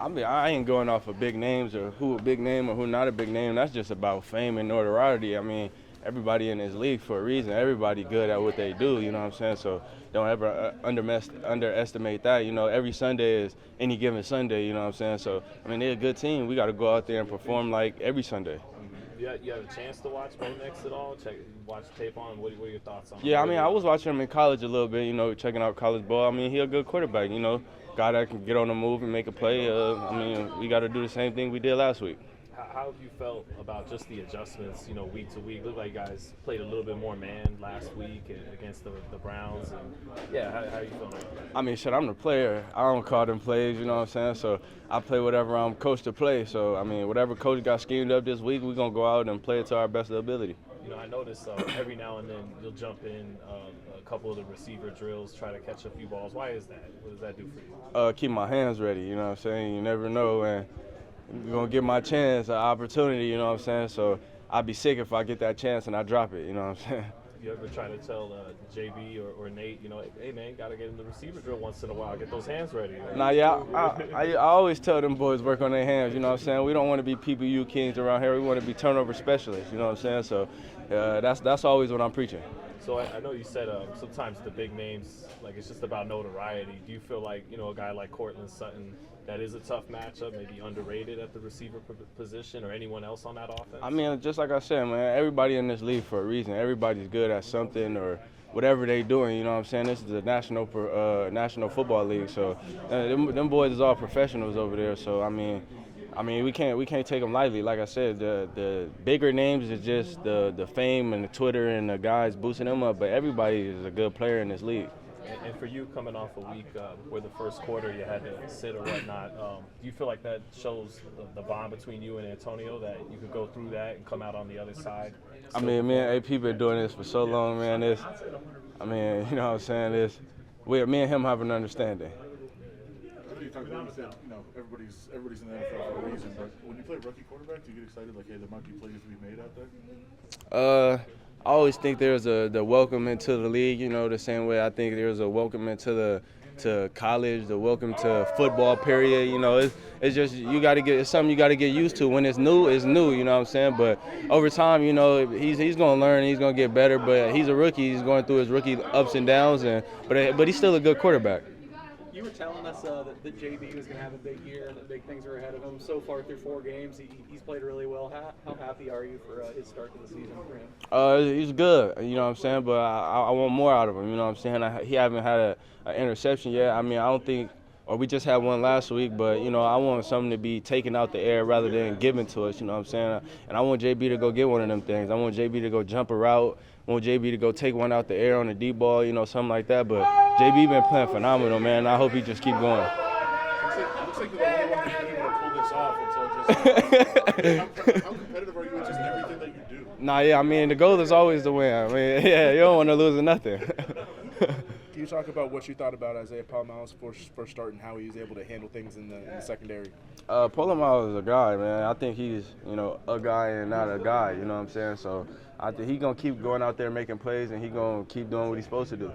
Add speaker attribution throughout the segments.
Speaker 1: I mean, I ain't going off of big names or who a big name or who not a big name. That's just about fame and notoriety. I mean, everybody in this league for a reason. Everybody good at what they do, you know what I'm saying? So don't ever underestimate that. You know, every Sunday is any given Sunday, you know what I'm saying? So, I mean, they're a good team. We got to go out there and perform like every Sunday.
Speaker 2: You have a chance to watch Bo Nix at all? Watch tape on him? What are your thoughts on him?
Speaker 1: Yeah, I mean, I was watching him in college a little bit, you know, checking out college ball. I mean, he a good quarterback, you know, guy that can get on the move and make a play. I mean, we got to do the same thing we did last week.
Speaker 2: How have you felt about just the adjustments, you know, week to week? Looked like you guys played a little bit more man last week against the Browns. And yeah, how are you feeling?
Speaker 1: I mean, shit, I'm the player. I don't call them plays, you know what I'm saying? So I play whatever I'm coached to play. So, I mean, whatever coach got schemed up this week, we're going to go out and play it to our best ability.
Speaker 2: You know, I notice every now and then you'll jump in a couple of the receiver drills, try to catch a few balls. Why is that? What does that do for you?
Speaker 1: Keep my hands ready, you know what I'm saying? You never know, and I'm going to get my chance, an opportunity, you know what I'm saying? So I'd be sick if I get that chance and I drop it, you know what I'm saying?
Speaker 2: You ever try to tell JB or Nate, you know, hey, man, got to get in the receiver drill once in a while, get those hands ready?
Speaker 1: Nah, yeah, I always tell them boys work on their hands, you know what I'm saying? We don't want to be PBU kings around here. We want to be turnover specialists, you know what I'm saying? So that's always what I'm preaching.
Speaker 2: So I know you said sometimes the big names, like it's just about notoriety. Do you feel like, you know, a guy like Courtland Sutton, that is a tough matchup, maybe underrated at the receiver position, or anyone else on that offense?
Speaker 1: I mean, just like I said, man, everybody in this league for a reason. Everybody's good at something or whatever they doing, you know what I'm saying? This is the National Football League, so them boys is all professionals over there. So I mean, we can't take them lightly. Like I said, the bigger names is just the fame and the Twitter and the guys boosting them up, but everybody is a good player in this league.
Speaker 2: And for you, coming off a week where the first quarter you had to sit or whatnot, do you feel like that shows the bond between you and Antonio, that you could go through that and come out on the other side?
Speaker 1: I mean, me and AP been doing this for so long, man. You know what I'm saying? Me and him have an understanding.
Speaker 3: You talked about, you said, you know, everybody's in the NFL for a reason, but when you play rookie quarterback, do you get excited like, hey, there might be plays to be made out there?
Speaker 1: I always think there's the welcome into the league, you know, the same way I think there's a welcome into to college, the welcome to football period. You know, it's just it's something you got to get used to. When it's new, you know what I'm saying? But over time, you know, he's going to learn, he's going to get better, but he's a rookie. He's going through his rookie ups and downs, but he's still a good quarterback.
Speaker 4: You were telling us that JB was going to have a big year and that big things are ahead of him. So far through 4 games, he's played really well. How happy are you for his start to the season for him?
Speaker 1: He's good, you know what I'm saying, but I want more out of him, you know what I'm saying? He haven't had an interception yet. I mean, I don't think – or we just had one last week, but, you know, I want something to be taken out the air rather than given to us, you know what I'm saying? And I want JB to go get one of them things. I want JB to go jump a route. I want JB to go take one out the air on the deep ball, you know, something like that. But JB been playing phenomenal, man. I hope he just keep going.
Speaker 3: Looks like you're the only one that's able to pull this off. How competitive are you with just everything that you do?
Speaker 1: Nah, yeah, I mean, the goal is always to win. I mean, yeah, you don't want to lose nothing.
Speaker 5: Can you talk about what you thought about Isaiah Palmao's first start and how he was able to handle things in the secondary?
Speaker 1: Palomar is a guy, man. I think he's, you know, a guy and not a guy, you know what I'm saying? So I think he's going to keep going out there making plays, and he's going to keep doing what he's supposed to do.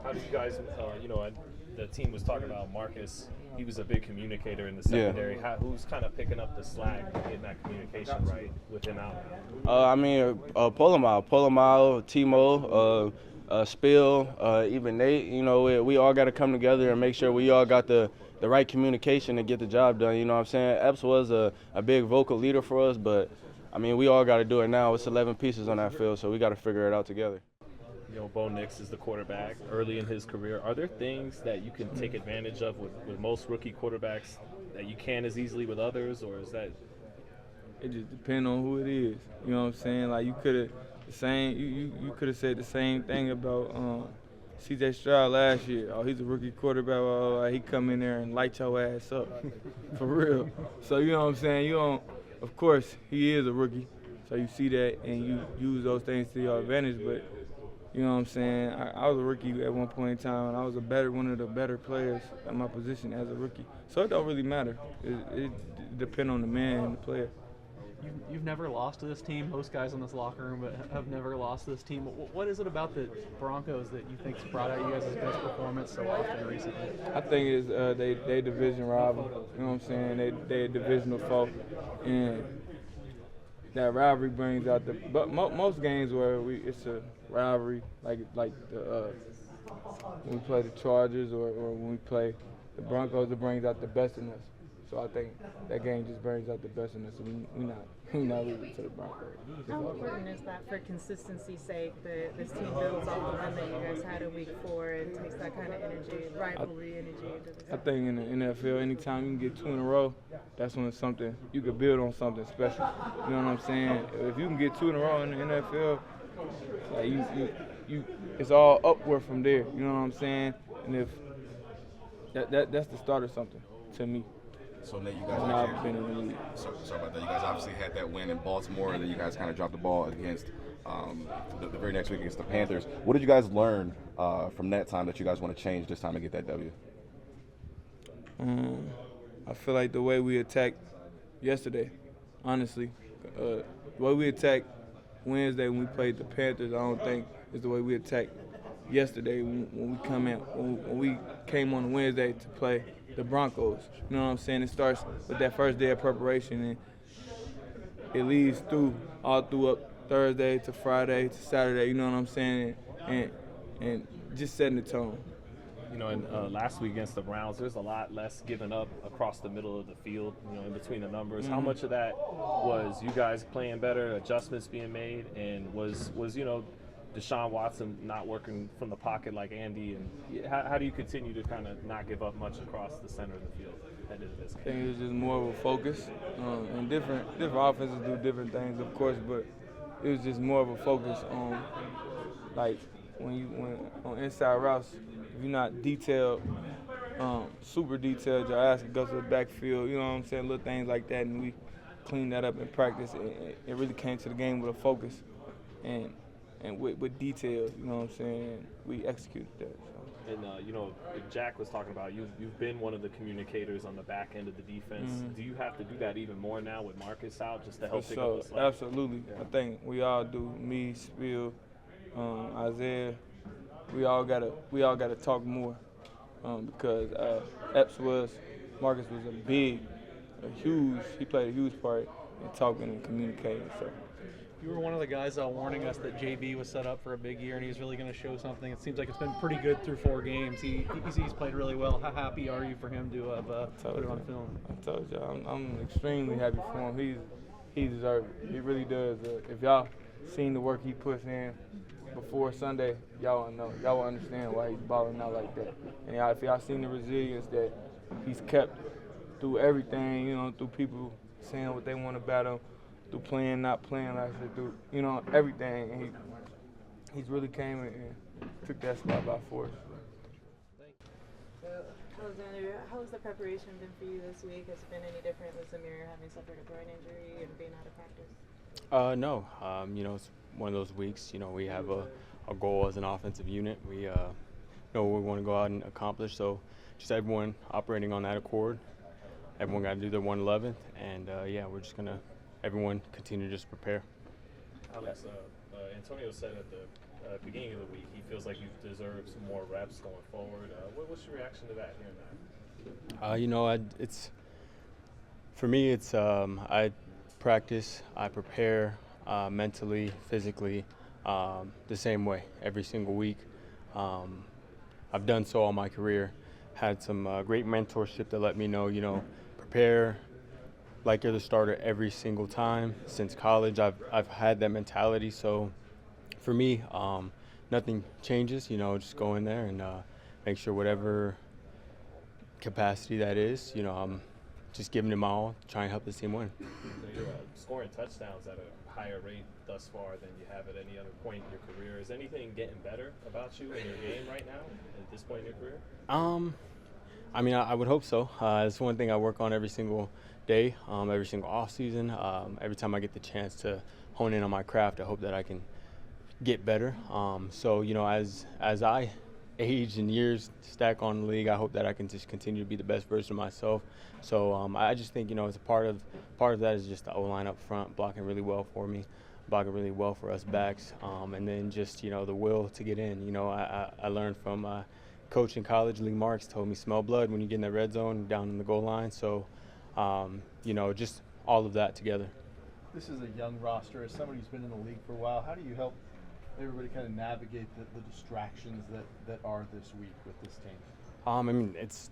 Speaker 2: How do you guys, you know, the team was talking about Marcus. He was a big communicator in the secondary. Yeah. Who's kind of picking up the slack and getting that communication right with him out?
Speaker 1: I mean, Palomar, Timo, Spill, even Nate, you know, we all got to come together and make sure we all got the right communication to get the job done, you know what I'm saying? Epps was a big vocal leader for us, but, I mean, we all got to do it now. It's 11 pieces on that field, so we got to figure it out together.
Speaker 2: You know, Bo Nix is the quarterback early in his career. Are there things that you can take advantage of with most rookie quarterbacks that you can't as easily with others, or is that?
Speaker 6: It just depends on who it is. You know what I'm saying? Like, you could have you could have said the same thing about C.J. Stroud last year. Oh, he's a rookie quarterback. He come in there and light your ass up, for real. So you know what I'm saying? You don't. Of course, he is a rookie, so you see that and you use those things to your advantage. But you know what I'm saying? I was a rookie at one point in time, and I was one of the better players at my position as a rookie. So it don't really matter. It depends on the man and the player.
Speaker 4: you've never lost to this team. Most guys in this locker room have never lost to this team. What is it about the Broncos that you think's brought out you guys' best performance so often recently?
Speaker 6: I think it's they division rival. You know what I'm saying? They a divisional foe, and that rivalry brings out the. But most games where it's a rivalry, like the when we play the Chargers or when we play the Broncos, it brings out the best in us. So I think that game just brings out the best in us. We not losing to the Broncos.
Speaker 7: How important is that for consistency's sake that this team builds off the run that you guys had in week 4 and takes that kind of energy, rivalry energy into the
Speaker 6: I think in the NFL, anytime you can get 2 in a row, that's when it's something you could build on something special. You know what I'm saying? If you can get 2 in a row in the NFL, like you it's all upward from there. You know what I'm saying? And if that's the start of something to me.
Speaker 8: So Nate, you guys sorry about that. You guys obviously had that win in Baltimore, and then you guys kind of dropped the ball against the very next week against the Panthers. What did you guys learn from that time that you guys want to change this time to get that W?
Speaker 6: I feel like the way we attacked yesterday, honestly, the way we attacked Wednesday when we played the Panthers, I don't think is the way we attacked yesterday when we came on Wednesday to play the Broncos. You know what I'm saying? It starts with that first day of preparation, and it leads all through up Thursday to Friday to Saturday. You know what I'm saying? And just setting the tone.
Speaker 2: You know, and last week against the Browns, there's a lot less given up across the middle of the field, you know, in between the numbers.
Speaker 6: Mm-hmm.
Speaker 2: How much of that was you guys playing better, adjustments being made, and was you know, Deshaun Watson not working from the pocket like Andy? And how do you continue to kind of not give up much across the center of the field headed to this game?
Speaker 6: I think it's just more of a focus. And different offenses do different things, of course, but it was just more of a focus on, like, when on inside routes, if you're not detailed, super detailed, your ass can go to the backfield, you know what I'm saying, little things like that, and we cleaned that up in practice. It really came to the game with a focus and with detail, you know what I'm saying, we executed that. So.
Speaker 2: And, you know, Jack was talking about you've been one of the communicators on the back end of the defense.
Speaker 6: Mm-hmm.
Speaker 2: Do you have to do that even more now with Marcus out just to help
Speaker 6: For
Speaker 2: pick
Speaker 6: sure,
Speaker 2: up the slack?
Speaker 6: absolutely.
Speaker 2: Yeah.
Speaker 6: I think we all do. Me, Spiel, Isaiah, we all gotta talk more because Marcus was he played a huge part in talking and communicating. So.
Speaker 4: You were one of the guys warning us that JB was set up for a big year and he's really going to show something. It seems like it's been pretty good through 4 games. He's played really well. How happy are you for him to have put it on film?
Speaker 6: I told you, I'm extremely happy for him. He deserves it. He really does. If y'all seen the work he puts in before Sunday, y'all will know. Y'all will understand why he's balling out like that. And if y'all seen the resilience that he's kept through everything, you know, through people saying what they want about him, through playing, not playing last year, through, you know, everything. And he's really came and took that spot by force.
Speaker 7: So, Alexander, how has the preparation been for you this week? Has it been any different with Zamir having suffered a groin injury and being out of practice?
Speaker 9: No. You know, it's one of those weeks. You know, we have a goal as an offensive unit. We know what we want to go out and accomplish. So, just everyone operating on that accord. Everyone got to do their 111th, and we're just gonna everyone continue to just prepare.
Speaker 2: Alex, Antonio said at the beginning of the week he feels like you deserve some more reps going forward. What's your reaction to that, hearing that?
Speaker 9: You know, it's for me. It's I practice, I prepare mentally, physically, the same way every single week. I've done so all my career. Had some great mentorship that let me know, you know, prepare like you're the starter every single time. Since college, I've had that mentality. So for me, nothing changes. You know, just go in there and make sure whatever capacity that is, you know, I'm just giving it my all, trying to help this team win.
Speaker 2: You're scoring touchdowns at a higher rate thus far than you have at any other point in your career. Is anything getting better about you in your game right now at this point in your career?
Speaker 9: I mean, I would hope so. It's one thing I work on every single day, every single off season. Every time I get the chance to hone in on my craft, I hope that I can get better. So, you know, as I age and years stack on the league, I hope that I can just continue to be the best version of myself. So I just think, as a part of that is just the O-line up front blocking really well for me, blocking really well for us backs, and then just the will to get in. I learned from coach in college, Lee Marks, told me smell blood when you get in that red zone down in the goal line. So just all of that together.
Speaker 5: This is a young roster. As somebody who's been in the league for a while, how do you help everybody kind of navigate the distractions that are this week with this team?
Speaker 9: It's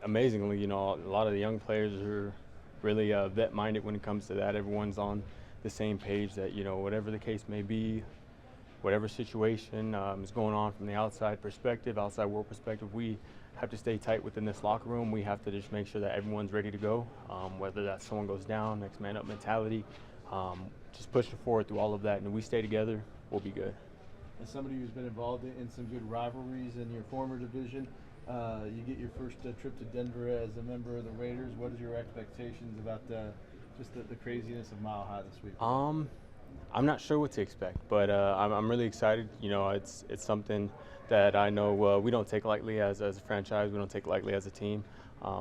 Speaker 9: amazingly, a lot of the young players are really vet-minded when it comes to that. Everyone's on the same page that, whatever the case may be, whatever situation is going on from the outside world perspective, we have to stay tight within this locker room. We have to just make sure that everyone's ready to go, whether that's someone goes down, next man up mentality, just pushing forward through all of that. And if we stay together, we'll be good.
Speaker 5: As somebody who's been involved in some good rivalries in your former division, you get your first trip to Denver as a member of the Raiders. What is your expectations about just the craziness of Mile High this week?
Speaker 9: I'm not sure what to expect, but I'm really excited. It's something that I know we don't take lightly as a franchise. We don't take lightly as a team,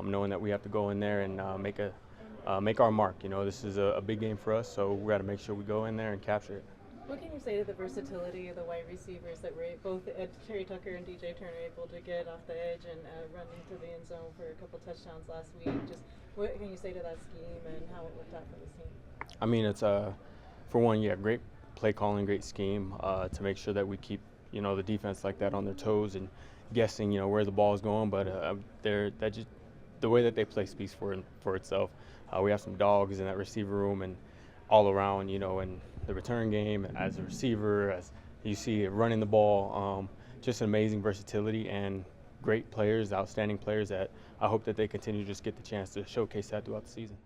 Speaker 9: knowing that we have to go in there and make our mark. This is a big game for us, so we got to make sure we go in there and capture it.
Speaker 7: What can you say to the versatility of the wide receivers that were both Terry Tucker and DJ Turner able to get off the edge and run into the end zone for a couple touchdowns last week? Just what can you say to that scheme and how it worked out for this team?
Speaker 9: It's for one, great play calling, great scheme to make sure that we keep the defense like that on their toes and guessing where the ball is going. But the way that they play speaks for itself. We have some dogs in that receiver room and all around, and the return game as a receiver, as you see running the ball, just an amazing versatility and great players, outstanding players that I hope that they continue to just get the chance to showcase that throughout the season.